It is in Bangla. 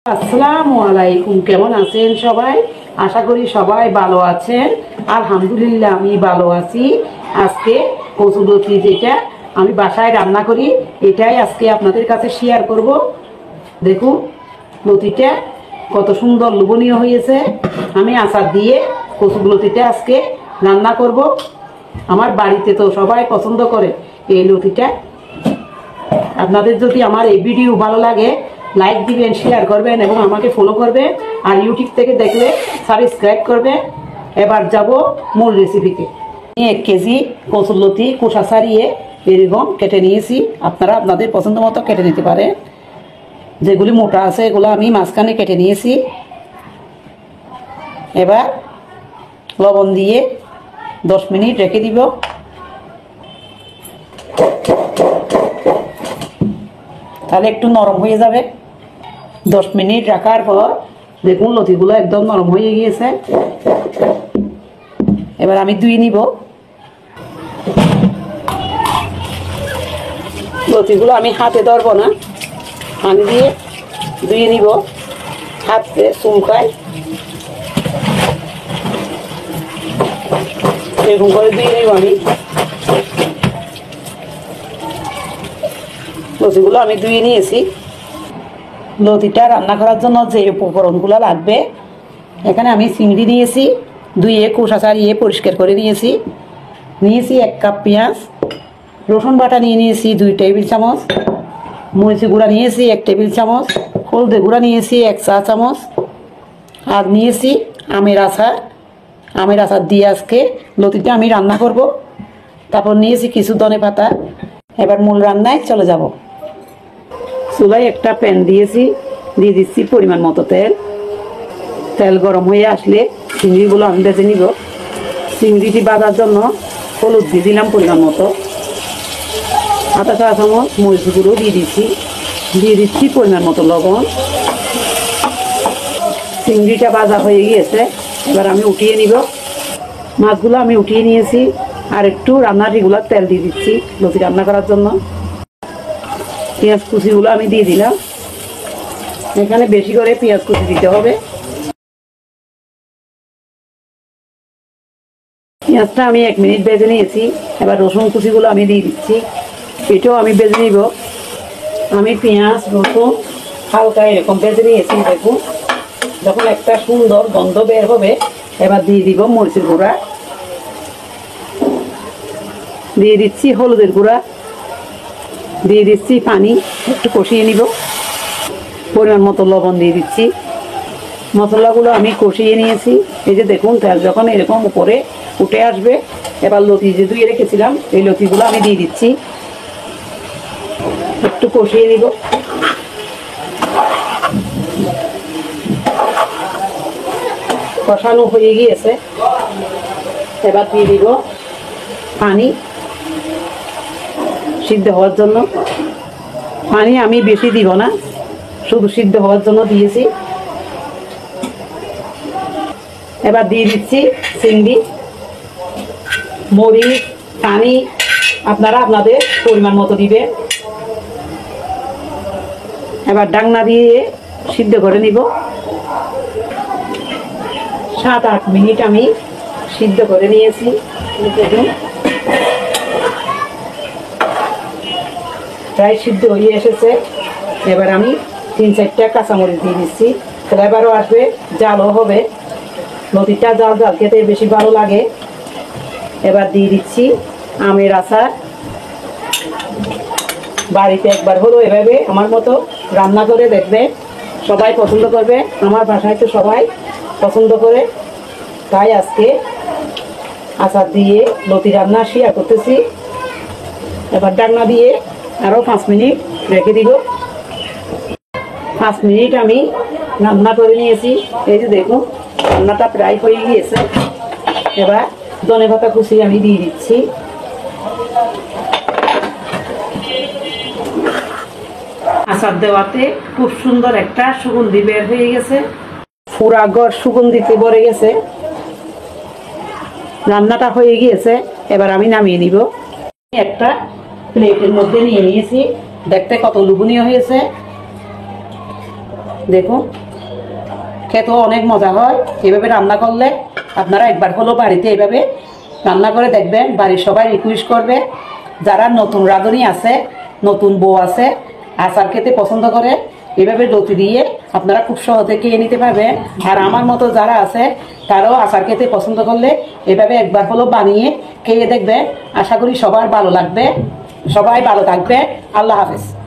আসসালামু আলাইকুম, কেমন আছেন সবাই? আশা করি সবাই ভালো আছেন। আলহামদুলিল্লাহ আমি ভালো আছি। আজকে কচুলতি যেটা আমি বাসায় রান্না করি এটাই আজকে আপনাদের কাছে শেয়ার করব। দেখুন লতিটা কত সুন্দর লোভনীয় হয়েছে। আমি আচার দিয়ে কচুলতিটা আজকে রান্না করব। আমার বাড়িতে তো সবাই পছন্দ করে এই লতিটা। আপনাদের যদি আমার এই ভিডিও ভালো লাগে লাইক দিবেন, শেয়ার করবেন এবং আমাকে ফলো করবেন। আর ইউটিউব থেকে দেখলে সাবস্ক্রাইব করবেন। এবার যাব মূল রেসিপিতে। 1 কেজি কচুরলতি খোসা ছাড়িয়ে এরকম কেটে নিয়েছি। আপনারা আপনাদের পছন্দ মতো কেটে নিতে পারেন। যেগুলি মোটা আছে এগুলো আমি মাঝখানে কেটে নিয়েছি। এবার লবণ দিয়ে 10 মিনিট রেখে দিব। তাহলে একটু নরম হয়ে যাবে। 10 মিনিট রাখার পর দেখুন লতিগুলো একদম নরম হয়ে গিয়েছে। এবার আমি ধুয়ে নিব। লতিগুলো আমি হাতে ধরবো না, পানি দিয়ে ধুয়ে নিব। হাতে চুলকায় এরকম করে ধুয়ে নিব। আমি লতিগুলো আমি ধুয়ে নিয়েছি। লতিটা রান্না করার জন্য যে উপকরণগুলো লাগবে, এখানে আমি চিংড়ি নিয়েছি, ধুয়ে খোসা ছাড়িয়ে পরিষ্কার করে নিয়েছি। 1 কাপ পেঁয়াজ, রসুন বাটা নিয়েছি 2 টেবিল চামচ, মরিচ গুঁড়া নিয়েছি 1 টেবিল চামচ, হলদে গুঁড়া নিয়েছি 1 চা চামচ, আর নিয়েছি আমের আচার। আমের আচার দিয়ে আজকে লতিটা আমি রান্না করব। তারপর নিয়েছি কিছু ধনেপাতা। এবার মূল রান্নায় চলে যাব। চুলায় একটা প্যান দিয়েছি, দিয়ে দিচ্ছি পরিমাণ মতো তেল। তেল গরম হয়ে আসলে চিংড়িগুলো আমি ভেজে নিব। চিংড়িটি ভাজার জন্য হলুদ দিয়ে দিলাম পরিমাণ মতো, আধা চা চামচ মরিচ গুঁড়ো দিয়ে দিচ্ছি পরিমাণ মতো লবণ। চিংড়িটা ভাজা হয়ে গিয়েছে, এবার আমি উঠিয়ে নিব। মাছগুলো আমি উঠিয়ে নিয়েছি। আর একটু রান্নার রেগুলার তেল দিয়ে দিচ্ছি লতি রান্না করার জন্য। পেঁয়াজ কুচিগুলো আমি দিয়ে দিলাম। এখানে বেশি করে পেঁয়াজ কুচি দিতে হবে। পেঁয়াজটা আমি 1 মিনিট ভেজে নিয়েছি। এবার রসুন কুচিগুলো আমি দিয়ে দিচ্ছি, এটাও আমি ভেজে নিব। আমি পেঁয়াজ রসুন হালকা এরকম ভেজে নিয়েছি। দেখুন যখন একটা সুন্দর গন্ধ বের হবে, এবার দিয়ে দিব মরিচের গুঁড়া, দিয়ে দিচ্ছি হলুদের গুঁড়া, দিয়ে দিচ্ছি পানি, একটু কষিয়ে নিব। পরিমাণ মতো লবণ দিয়ে দিচ্ছি। মশলাগুলো আমি কষিয়ে নিয়েছি। এই যে দেখুন তেল যখন এরকম উপরে উঠে আসবে, এবার লতি যে ধুয়ে রেখেছিলাম এই লতিগুলো আমি দিয়ে দিচ্ছি, একটু কষিয়ে নিব। কষানো হয়ে গিয়েছে, এবার দিয়ে দিব পানি সিদ্ধ হওয়ার জন্য। পানি আমি বেশি দিব না, শুধু সিদ্ধ হওয়ার জন্য দিয়েছি। এবার দিয়ে দিচ্ছি চিংড়ি, মরিচ, পানি আপনারা আপনাদের পরিমাণ মতো দিবেন। এবার ঢাকনা দিয়ে সিদ্ধ করে নিব। 7-8 মিনিট আমি সিদ্ধ করে নিয়েছি। দেখুন প্রায় সিদ্ধ হয়ে এসেছে। এবার আমি 3-4টা কাঁচামরিচ দিয়ে দিচ্ছি। ফ্লেভারও আসবে, জালও হবে। লতিটা জাল জাল খেতে বেশি ভালো লাগে। এবার দিয়ে দিচ্ছি আমের আচার। বাড়িতে একবার হলো এভাবে আমার মতো রান্না করে দেখবে, সবাই পছন্দ করবে। আমার বাসায় তো সবাই পছন্দ করে, তাই আজকে আচার দিয়ে লতি রান্না শেয়ার করতেছি। এবার ঢাকনা দিয়ে আরও 5 মিনিট রেখে দিব। 5 মিনিট আমি রান্না করে নিয়েছি। এই যে দেখুন রান্নাটা প্রায় হয়ে গিয়েছে। এবার ধনেপাতা কুচি আমি দিয়ে দিচ্ছি। আচার দেওয়াতে খুব সুন্দর একটা সুগন্ধি বের হয়ে গেছে। পুরা ঘর সুগন্ধিতে ভরে গেছে। রান্নাটা হয়ে গিয়েছে, এবার আমি নামিয়ে নিব। একটা প্লেটের মধ্যে নিয়ে নিয়েছি। দেখতে কত লোভনীয় হয়েছে। দেখুন, খেতেও অনেক মজা হয়। এভাবে রান্না করলে আপনারা একবার হলো বাড়িতে এভাবে রান্না করে দেখবেন, বাড়ির সবাই রিকোয়েস্ট করবে। যারা নতুন রাঁধুনি আছে, নতুন বউ আছে, আচার খেতে পছন্দ করে, এভাবে লতি দিয়ে আপনারা খুব সহজে খেয়ে নিতে পারবেন। আর আমার মতো যারা আছে তারাও আচার খেতে পছন্দ করলে এভাবে একবার হলো বানিয়ে খেয়ে দেখবেন। আশা করি সবার ভালো লাগবে। সবাই ভালো থাকবে। আল্লাহ হাফেজ।